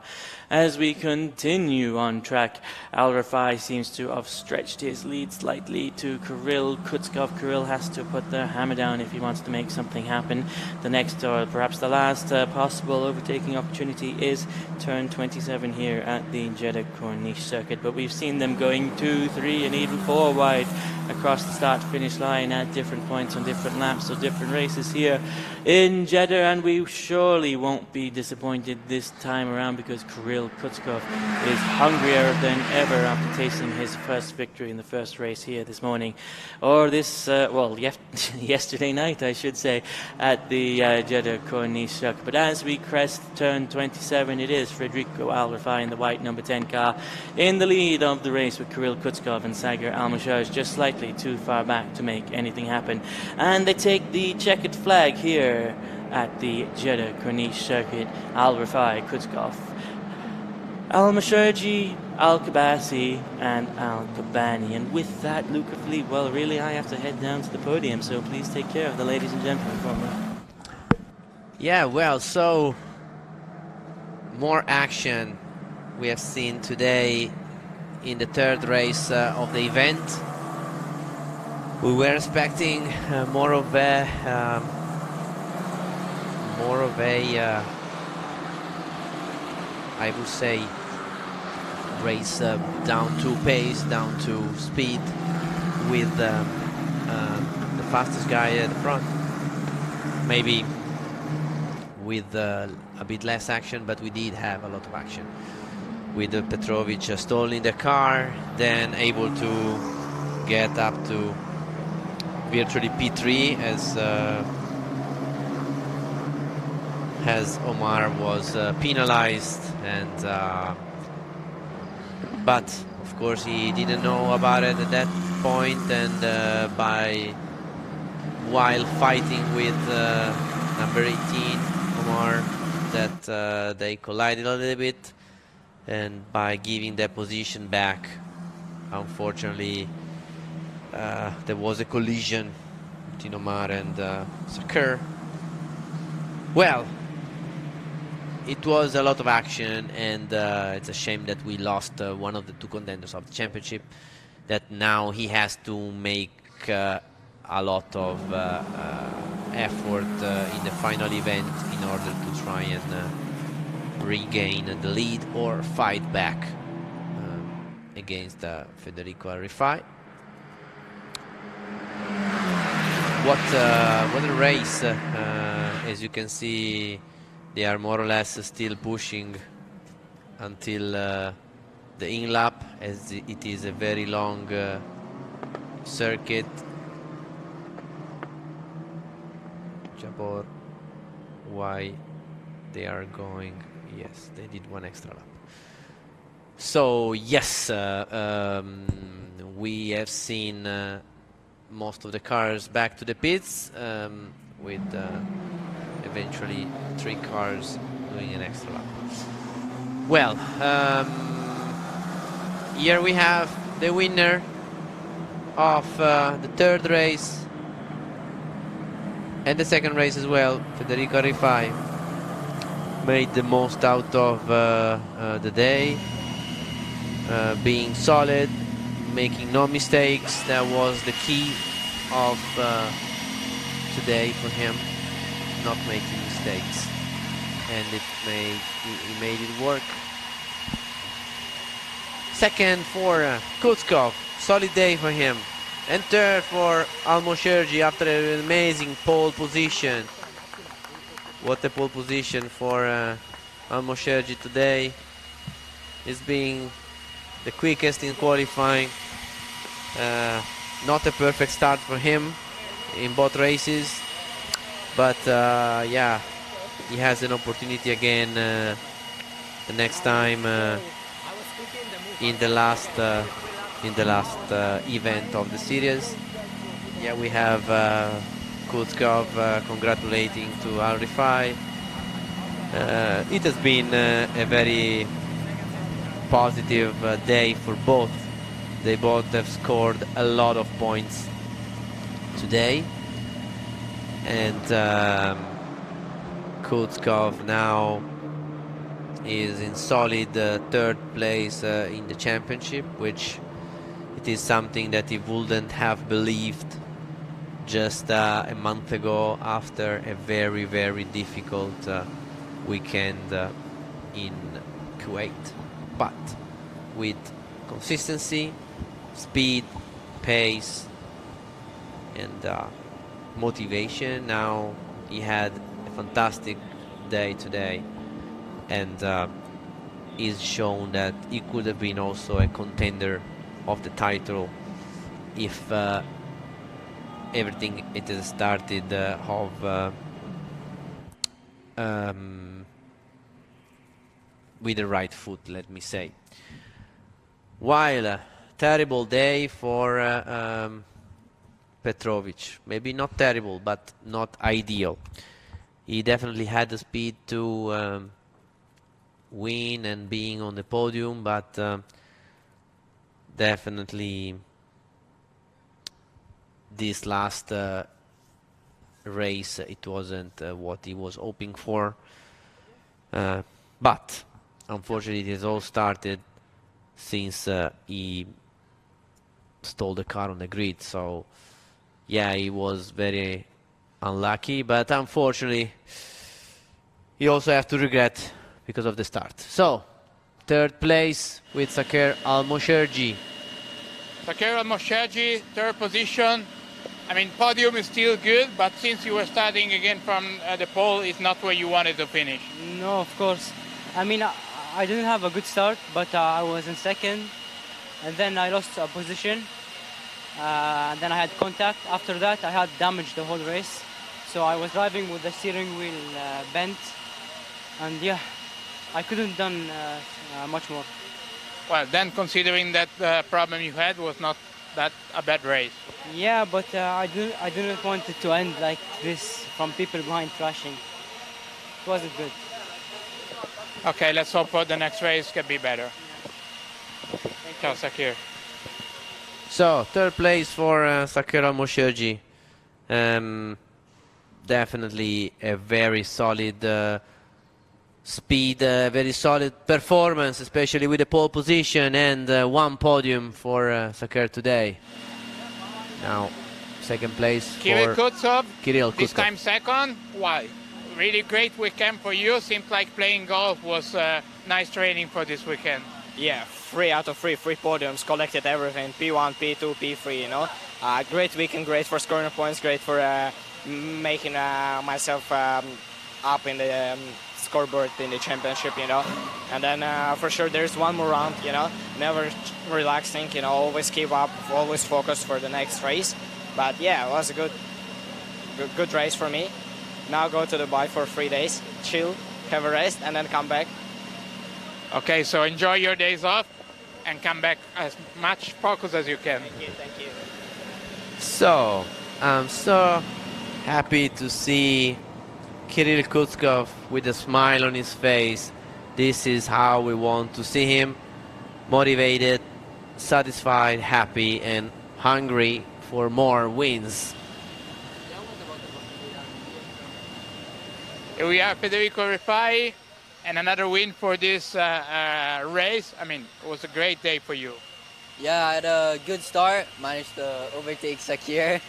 As we continue on track, Alrafai seems to have stretched his lead slightly to Kirill Kutskov. Kirill has to put the hammer down if he wants to make something happen. The next, or perhaps the last possible overtaking opportunity is turn 27 here at the Jeddah Corniche circuit. But we've seen them going 2, 3 and even 4 wide across the start-finish line at different points on different laps of different races here in Jeddah, and we surely won't be disappointed this time around because Kirill Kutskov is hungrier than ever after tasting his first victory in the first race here this morning, or this, yesterday night, I should say, at the Jeddah Corniche circuit. But as we crest turn 27, it is Federico Alrafai in the white number 10 car in the lead of the race, with Kirill Kutskov and Sagar Almashaj just slightly too far back to make anything happen. And they take the checkered flag here at the Jeddah Corniche circuit. Alrafai, Kutskov, Al-Masharji, Al-Kabasi and Al-Kabani. And with that, Luca Philippe, well, really, I have to head down to the podium, so please take care of the ladies and gentlemen for me. Yeah, well, so more action we have seen today in the third race of the event. We were expecting more of a I would say race down to pace, down to speed, with the fastest guy at the front. Maybe with a bit less action, but we did have a lot of action. With Petrovic stalling the car, then able to get up to virtually P3 as Omar was penalized, and but of course he didn't know about it at that point, and while fighting with number 18 Omar, that they collided a little bit, and by giving their position back, unfortunately there was a collision between Omar and Sakir. Well, it was a lot of action, and it's a shame that we lost one of the two contenders of the championship, that now he has to make a lot of effort in the final event in order to try and regain the lead or fight back against Federico Alrafai. What a race. As you can see, they are more or less still pushing until the in-lap, as it is a very long circuit. Jabor, why they are going? Yes, they did one extra lap. So yes, we have seen most of the cars back to the pits, with eventually 3 cars doing an extra lap. Well, here we have the winner of the third race and the second race as well. Federico Alrafai made the most out of the day, being solid, making no mistakes. That was the key of today for him, not making mistakes, and he made it work. Second for Kutskov, solid day for him, and third for Almoshergi after an amazing pole position. What a pole position for Almoshergi today. Is being the quickest in qualifying. Not a perfect start for him in both races, but yeah, he has an opportunity again the next time in the last event of the series. Yeah, we have Kutskov congratulating to Alrafai, It has been a very positive day for both. They both have scored a lot of points today, and Kutzkov now is in solid third place in the championship, which it is something that he wouldn't have believed just a month ago after a very, very difficult weekend in Kuwait. But with consistency, speed, pace, and motivation, now he had a fantastic day today, and he's shown that he could have been also a contender of the title if everything it has started with the right foot, let me say. While terrible day for Petrovic, maybe not terrible, but not ideal. He definitely had the speed to win and being on the podium, but definitely this last race, it wasn't what he was hoping for. But unfortunately, it has all started since he stole the car on the grid. So yeah, he was very unlucky, but unfortunately he also have to regret because of the start. So third place with Saker Al-Mosherji. Saker Al-Mosherji, third position. I mean, podium is still good, but since you were starting again from the pole, it's not where you wanted to finish. No, of course. I mean, I didn't have a good start, but I was in second, and then I lost a position, and then I had contact. After that, I had damaged the whole race, so I was driving with the steering wheel bent, and yeah, I couldn't done much more. Well, then considering that the problem you had was not that a bad race. Yeah, but I didn't want it to end like this from people behind crashing. It wasn't good. Okay, let's hope for the next race can be better. Ciao, Sakir. So third place for Saker Al-Mosherji. Definitely a very solid speed, very solid performance, especially with the pole position, and one podium for Saker today. Now, second place Kirill for Kutsov, Kirill this Kutsov. time second. Why? Really great weekend for you. Seems like playing golf was nice training for this weekend. Yeah, 3 out of 3 podiums, collected everything, P1, P2, P3, you know. Great weekend, great for scoring points, great for making myself up in the scoreboard in the championship, you know. And then for sure there's one more round, you know. Never relaxing, you know, always keep up, always focus for the next race. But yeah, it was a good race for me. Now go to Dubai for 3 days, chill, have a rest, and then come back. Okay, so enjoy your days off and come back as much focus as you can. Thank you. So, I'm so happy to see Kirill Kutzkov with a smile on his face. This is how we want to see him, motivated, satisfied, happy, and hungry for more wins. Here we are, Federico Rifai, and another win for this race. I mean, it was a great day for you. Yeah, I had a good start, managed to overtake Sakir,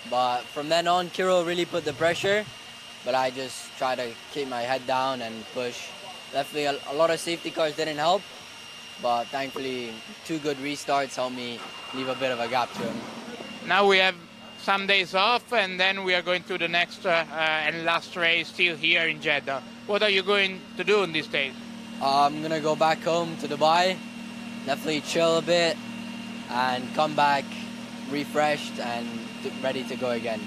but from then on, Kirill really put the pressure, but I just tried to keep my head down and push. Definitely a lot of safety cars didn't help, but thankfully 2 good restarts helped me leave a bit of a gap to him. Now we have some days off, and then we are going to the next and last race still here in Jeddah. What are you going to do in these days? I'm going to go back home to Dubai, definitely chill a bit, and come back refreshed and ready to go again.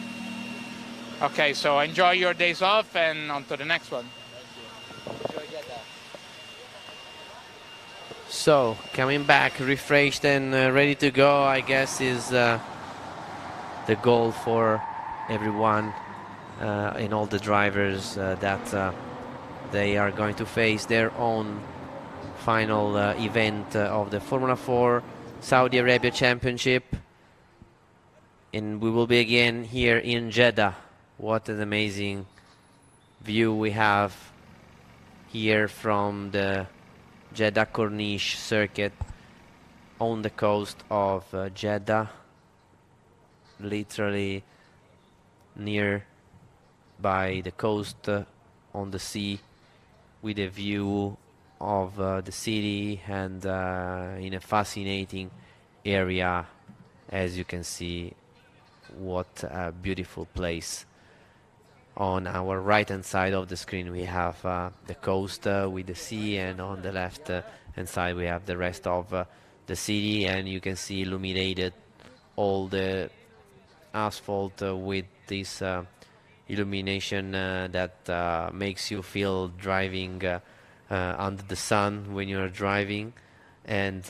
Okay, so enjoy your days off and on to the next one. Enjoy Jeddah. So, coming back refreshed and ready to go, I guess, is the goal for everyone and all the drivers that They are going to face their own final event of the Formula 4 Saudi Arabia Championship. And we will be again here in Jeddah. What an amazing view we have here from the Jeddah Corniche circuit on the coast of Jeddah, literally near by the coast on the sea, with a view of the city and in a fascinating area. As you can see, what a beautiful place. On our right hand side of the screen we have the coast with the sea, and on the left hand side we have the rest of the city, and you can see illuminated all the asphalt with this illumination that makes you feel driving under the sun when you're driving. And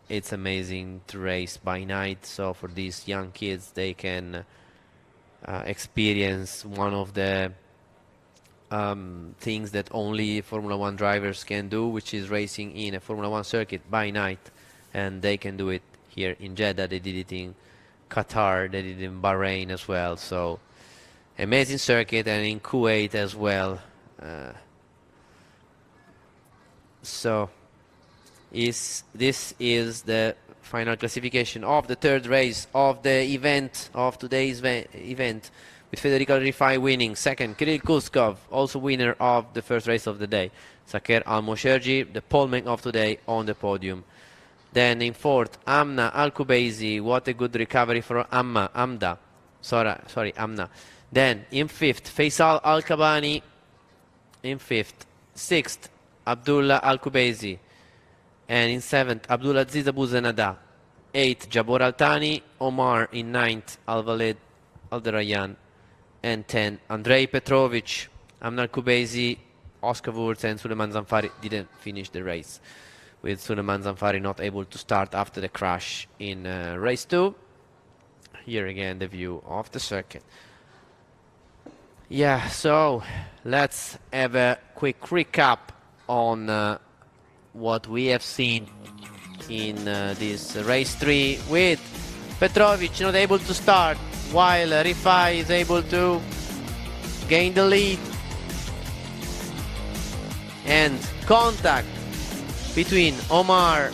it's amazing to race by night, so for these young kids they can experience one of the things that only Formula 1 drivers can do, which is racing in a Formula 1 circuit by night. And they can do it here in Jeddah. They did it in Qatar, they did it in Bahrain as well. So amazing circuit, and in Kuwait as well. So this is the final classification of the third race of the event, of today's event, with Federico Rifai winning. Second, Kirill Kuskov, also winner of the first race of the day. Saker Al-Mosherji, the poleman of today, on the podium. Then in fourth, Amna Al-Kubaisi. What a good recovery for Amna. Then in fifth, Faisal Al-Kabani. In fifth. Sixth, Abdullah Al-Kubaisi. And in seventh, Abdullah Aziz Abu Zanada. Eighth, Jabor Al-Thani. Omar in ninth, Al-Walid Al-Darayan. And 10, Andrei Petrovic. Amna Al-Kubaisi, Oscar Wurz and Suleiman Zanfari didn't finish the race, with Suleiman Zanfari not able to start after the crash in race 2. Here again the view of the circuit. Yeah, so let's have a quick recap on what we have seen in this race 3, with Petrovic not able to start while Rifai is able to gain the lead, and contact between Omar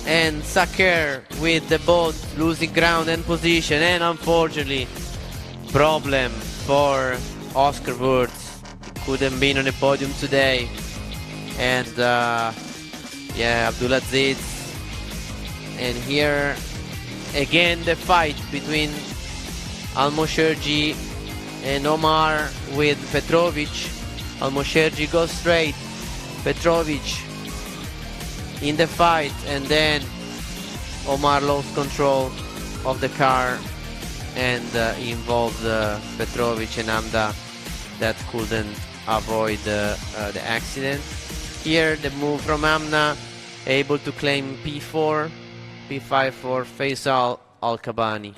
and Saker, with the boat losing ground and position, and unfortunately problem for Oscar Wurz. Couldn't be on the podium today. And yeah, Abdulaziz. And here again the fight between Al-Mosherji and Omar with Petrovic. Al-Mosherji goes straight, Petrovic in the fight, and then Omar lost control of the car and involved Petrovic and Amda, that couldn't avoid the accident. Here the move from Amna, able to claim P4, P5 for Faisal Al-Kabani.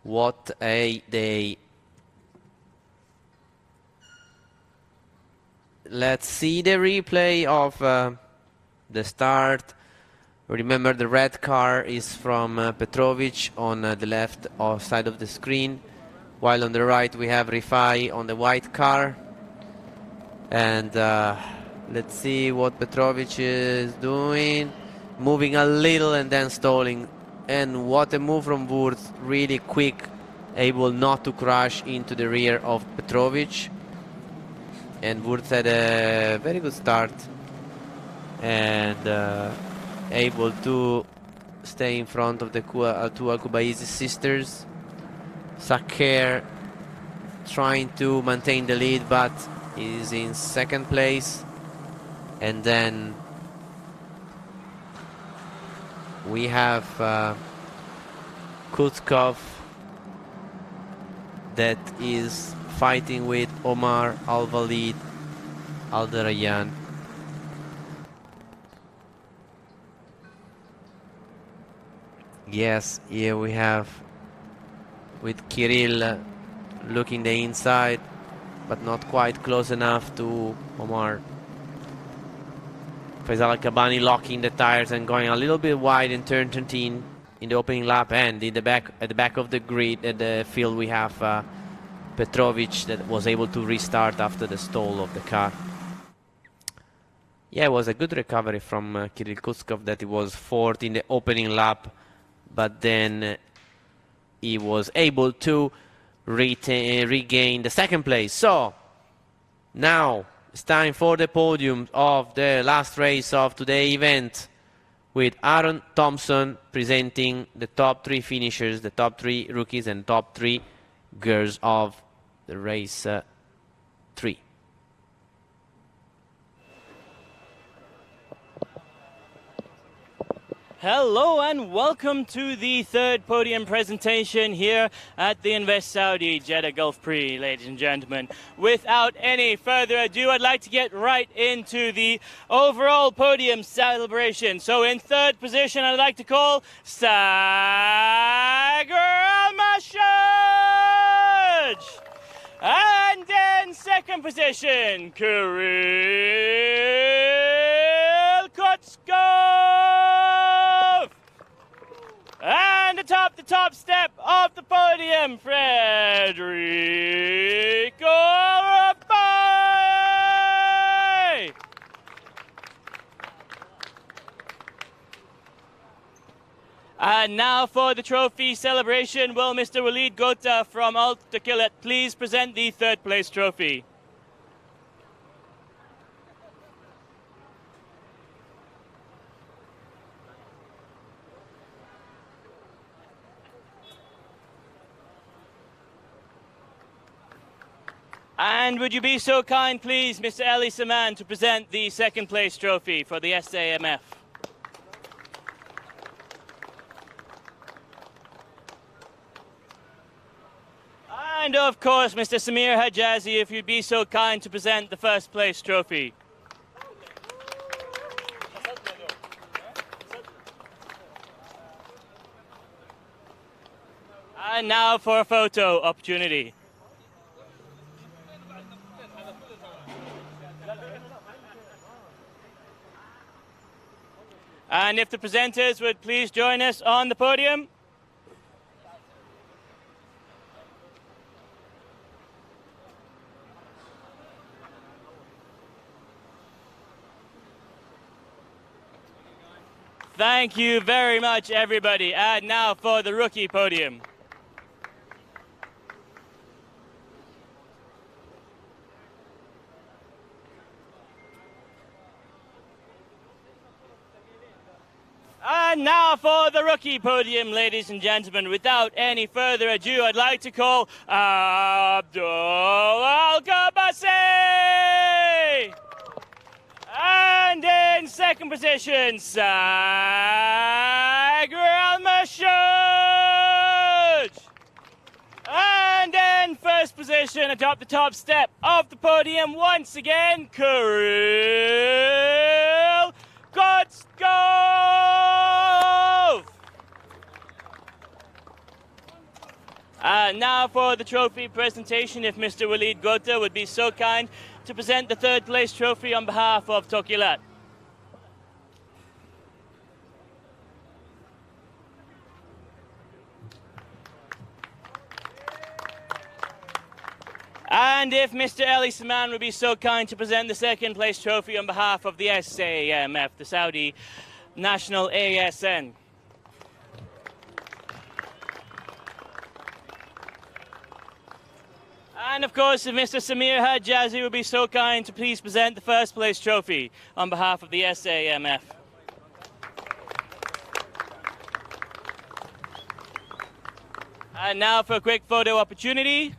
What a day. Let's see the replay of the start. Remember, the red car is from Petrovic on the left side of the screen, while on the right we have Rifai on the white car. And let's see what Petrovic is doing. Moving a little and then stalling. And what a move from Wurz, really quick, able not to crash into the rear of Petrovic. And Wurz had a very good start and able to stay in front of the two Al-Kubaisi sisters. Saker trying to maintain the lead, but is in second place. And then we have Kutkov that is fighting with Omar Al-Walid Al-Darayan. Yes, here we have with Kirill looking the inside, but not quite close enough to Omar. Faisal Al-Kabani locking the tires and going a little bit wide in turn 13 in the opening lap, and in the back, at the back of the grid, at the field, we have Petrovic that was able to restart after the stall of the car. Yeah, it was a good recovery from Kirill Kuskov, that he was fourth in the opening lap, but then he was able to regain the second place. So now it's time for the podium of the last race of today's event, with Aaron Thompson presenting the top 3 finishers, the top 3 rookies and top 3 girls of the race 3. Hello and welcome to the third podium presentation here at the Invest Saudi Jeddah Gulf Prix, ladies and gentlemen. Without any further ado, I'd like to get right into the overall podium celebration. So in third position, I'd like to call Sagar Al-Mashaj. And in second position, Kirill Kutskov. And atop the top step of the podium, Federico Rafai. And now for the trophy celebration, will Mr. Walid Gota from Al Takilat please present the third place trophy? And would you be so kind, please, Mr. Ali Saman, to present the second place trophy for the SAMF? And of course, Mr. Samir Hajazi, if you'd be so kind to present the first place trophy. And now for a photo opportunity. And if the presenters would please join us on the podium. Thank you very much, everybody. And now for the rookie podium. And now for the rookie podium, ladies and gentlemen. Without any further ado, I'd like to call Abdul Al-Kabasi! And in second position, Sagar Al-Mashaj! And in first position, atop the top step of the podium, once again, Kirill Kutskov! And now for the trophy presentation, if Mr. Walid Gota would be so kind to present the third place trophy on behalf of Tokilat. And if Mr. Ali Saman would be so kind to present the second place trophy on behalf of the SAMF, the Saudi National ASN. And of course, if Mr. Samir Hajazi would be so kind to please present the first place trophy on behalf of the SAMF. And now for a quick photo opportunity.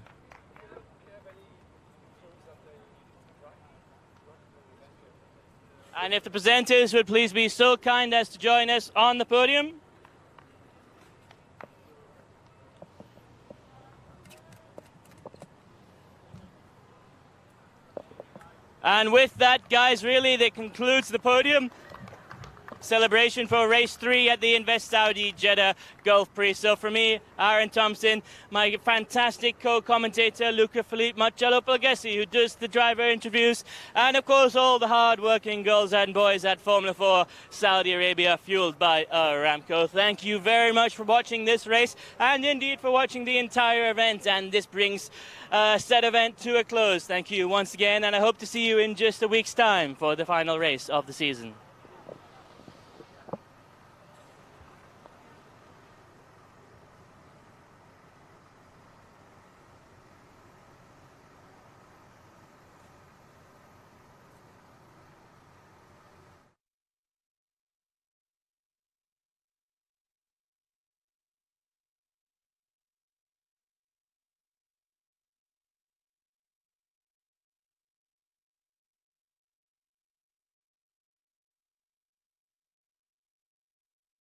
And if the presenters would please be so kind as to join us on the podium. And with that, guys, really, that concludes the podium celebration for race 3 at the Invest Saudi Jeddah Gulf Prix. So for me, Aaron Thompson, my fantastic co-commentator Luca Felipe Marcello Polghesi, who does the driver interviews, and of course all the hard-working girls and boys at Formula 4 Saudi Arabia, fueled by Aramco. Thank you very much for watching this race, and indeed for watching the entire event. And this brings said event to a close. Thank you once again, and I hope to see you in just a week's time for the final race of the season.